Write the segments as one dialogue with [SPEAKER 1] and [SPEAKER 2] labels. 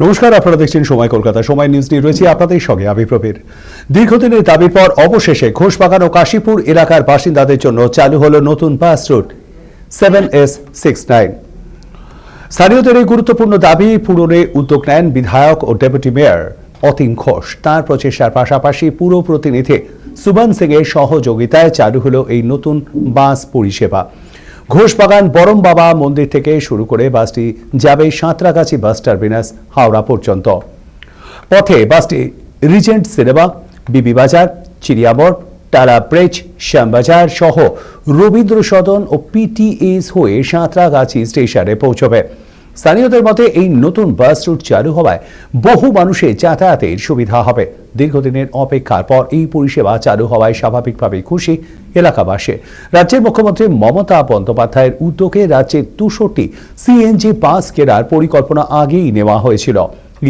[SPEAKER 1] নমস্কার, আপনারা দেখছেন সময় কলকাতা। সময় নিউজ নিয়ে রয়েছে আপনাদের সঙ্গে আমি প্রবীর। দীর্ঘদিনের দাবির পর অবশেষে ঘোষবাগান ও কাশীপুর এলাকার বাসিন্দাদের জন্য চালু হলো নতুন বাস রুট 7S69। স্থানীয়দের এই গুরুত্বপূর্ণ দাবি পূরণে উদ্যোগ নেন বিধায়ক ও ডেপুটি মেয়র অতীন ঘোষ। তাঁর প্রচেষ্টার পাশাপাশি পুর প্রতিনিধি সুবন সিং এর সহযোগিতায় চালু হলো এই নতুন বাস পরিষেবা। ঘোষবাগান বরম বাবা মন্দির থেকে শুরু করে বাসটি যাবে সাঁতরাগাছি বাস টার্মিনাস হাওড়া পর্যন্ত। পথে বাসটি রিজেন্ট সিনেমা, বিবি বাজার, চিড়িয়াবর, টালা ব্রিজ, শ্যামবাজার সহ রবীন্দ্র সদন ও পিটিএস হয়ে সাঁতরাগাছি স্টেশনে পৌঁছবে। স্থানীয়দের মতে এই নতুন বাস রুট চালু হওয়ায় বহু মানুষের যাতায়াতের সুবিধা হবে। দীর্ঘদিনের অপেক্ষার পর এই পরিষেবা চালু হওয়ায় স্বাভাবিকভাবেই খুশি এলাকাবাসী। রাজ্যের মুখ্যমন্ত্রী মমতা বন্দ্যোপাধ্যায়ের উদ্যোগে রাজ্যে ৬২টি সিএনজি বাস কেনার পরিকল্পনা আগেই নেওয়া হয়েছিল।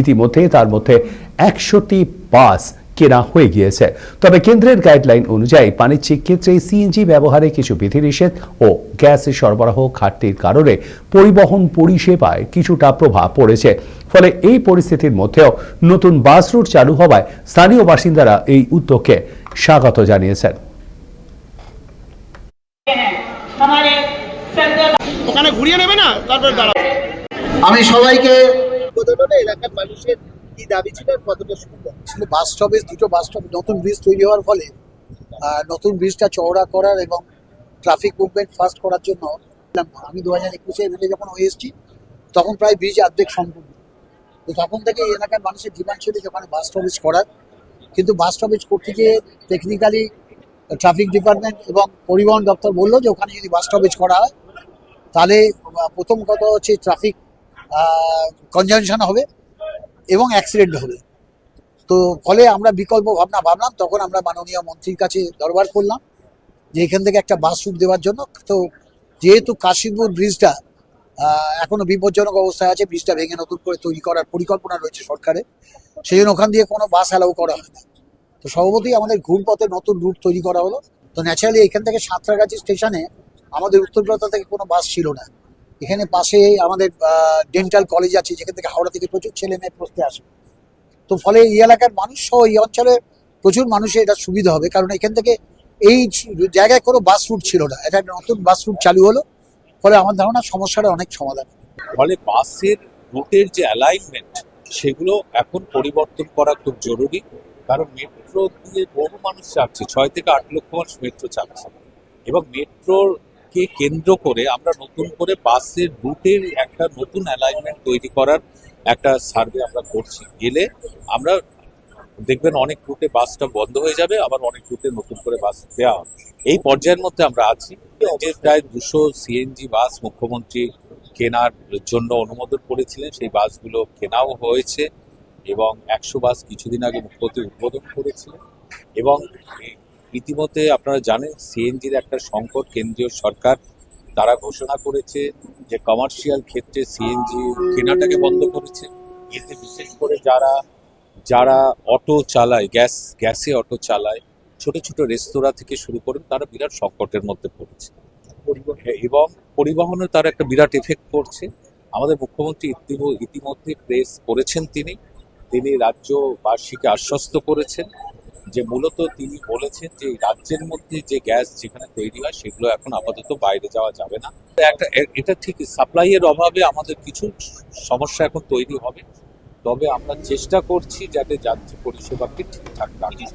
[SPEAKER 1] ইতিমধ্যে তার মধ্যে ১০০টি বাস কেনা হয়ে গিয়েছে। তবে কেন্দ্রের গাইডলাইন অনুযায়ী বাণিজ্যিক ক্ষেত্রে সিএনজি ব্যবহারে কিছু বিধিনিষেধ ও গ্যাস সরবরাহ ঘাটতির কারণে পরিবহন পরিষেবায় কিছুটা প্রভাব পড়েছে। ফলে এই পরিস্থিতির মধ্যেও নতুন বাস রুট চালু হওয়ায় স্থানীয় বাসিন্দারা এই উদ্যোগকে স্বাগত জানিয়েছেন।
[SPEAKER 2] ওখানে ঘুরিয়ে নেবে না, তারপর দাঁড়াবো।
[SPEAKER 3] আমি সবাইকে এলাকার মানুষের কি দাবি ছিল, কতটা সুবিধা ছিল? বাস স্টপেজ, দুটো বাস স্টপ, নতুন ব্রিজ তৈরি হওয়ার ফলে নতুন ব্রিজটা চওড়া করার এবং ট্রাফিক মুভমেন্ট ফাস্ট করার জন্য আমি 2021-এ এমএলএ যখন হয়ে এসেছি তখন প্রায় ব্রিজ অর্ধেক সম্পূর্ণ। তো তখন থেকে এই এলাকার মানুষের ডিমান্ড ছিল যেখানে বাস স্টপেজ করার, কিন্তু বাস স্টপেজ করতে গিয়ে টেকনিক্যালি ট্রাফিক ডিপার্টমেন্ট এবং পরিবহন দপ্তর বললো যে ওখানে যদি বাস স্টপেজ করা হয় তাহলে প্রথম কথা হচ্ছে ট্রাফিক কনজাংশন হবে এবং অ্যাক্সিডেন্ট হবে। তো ফলে আমরা বিকল্প ভাবলাম, তখন আমরা মাননীয় মন্ত্রীর কাছে দরবার করলাম যে এখান থেকে একটা বাস রুট দেওয়ার জন্য। তো যেহেতু কাশীপুর ব্রিজটা এখনো বিপজ্জনক অবস্থায় আছে, ব্রিজটা ভেঙে নতুন করে তৈরি করার পরিকল্পনা রয়েছে সরকারের, সেই জন্য ওখান দিয়ে কোনো বাস অ্যালাউ করা হয় না। তো স্বভাবতই আমাদের ঘুরপথে নতুন রুট তৈরি করা হলো। তো ন্যাচারালি এখান থেকে সাঁতরাগাছি স্টেশনে আমাদের উত্তরপ্রদেশ থেকে কোনো বাস ছিল না। এখানে পাশে আমাদের ডেন্টাল কলেজ আছে, যেখান থেকে হাওড়া থেকে প্রচুর ছেলে মেয়ে পড়তে আসে। তো ফলে এই এলাকার মানুষ সহ এই অঞ্চলে প্রচুর মানুষের এটা সুবিধা হবে, কারণ এখান থেকে এই জায়গায় কোনো বাস রুট ছিল না, এটা একটা নতুন বাস রুট চালু হলো। ফলে আমার ধারণা সমস্যাটা অনেক সমাধান।
[SPEAKER 4] ফলে বাসের রুটের যে অ্যালাইনমেন্ট সেগুলো এখন পরিবর্তন করা খুব জরুরি, কারণ মেট্রো দিয়ে বহু মানুষ যাচ্ছে, ৬ থেকে ৮ লক্ষ মানুষ মেট্রো চালাচ্ছে, এবং মেট্রোর কে কেন্দ্র করে আমরা নতুন করে বাসের রুটের একটা নতুন অ্যালাইনমেন্ট তৈরি করার একটা সার্ভে আমরা করছি। গেলে আমরা দেখবেন অনেক রুটে বাসটা বন্ধ হয়ে যাবে, আবার অনেক রুটে নতুন করে বাস দেওয়া হবে। এই পর্যায়ের মধ্যে আমরা আছি। যে প্রায় 200 সিএনজি বাস মুখ্যমন্ত্রী কেনার জন্য অনুমোদন করেছিলেন, সেই বাসগুলো কেনাও হয়েছে এবং 100 বাস কিছুদিন আগে মুখ্যমন্ত্রী উদ্বোধন করেছিলেন। এবং ইতিমধ্যে আপনারা জানেন সিএনজির একটা সংকট, কেন্দ্রীয় সরকার তারা ঘোষণা করেছে যে কমার্শিয়াল ক্ষেত্রে সিএনজি কেনাটাকে বন্ধ করেছে। এতে বিশেষ করে যারা অটো চালায়, গ্যাসে অটো চালায়, ছোট ছোট রেস্তোরাঁ থেকে শুরু করে তারা বিরাট সংকটের মধ্যে পড়েছে এবং পরিবহনে তার একটা বিরাট এফেক্ট পড়ছে। আমাদের মুখ্যমন্ত্রী ইতিমধ্যে প্রেস করেছেন, তিনি রাজ্যবাসীকে আশ্বস্ত করেছেন যে মূলত তিনি বলেছেন যে রাজ্যের মধ্যে যে গ্যাস যেখানে তৈরি হয় সেগুলো এখন আপাতত বাইরে যাওয়া যাবে না। এটা ঠিক সাপ্লাইয়ের অভাবে আমাদের কিছু সমস্যা এখন তৈরি হবে, তবে আমরা চেষ্টা করছি যাতে যাত্রী পরিষেবাকে ঠিকঠাক রাখি।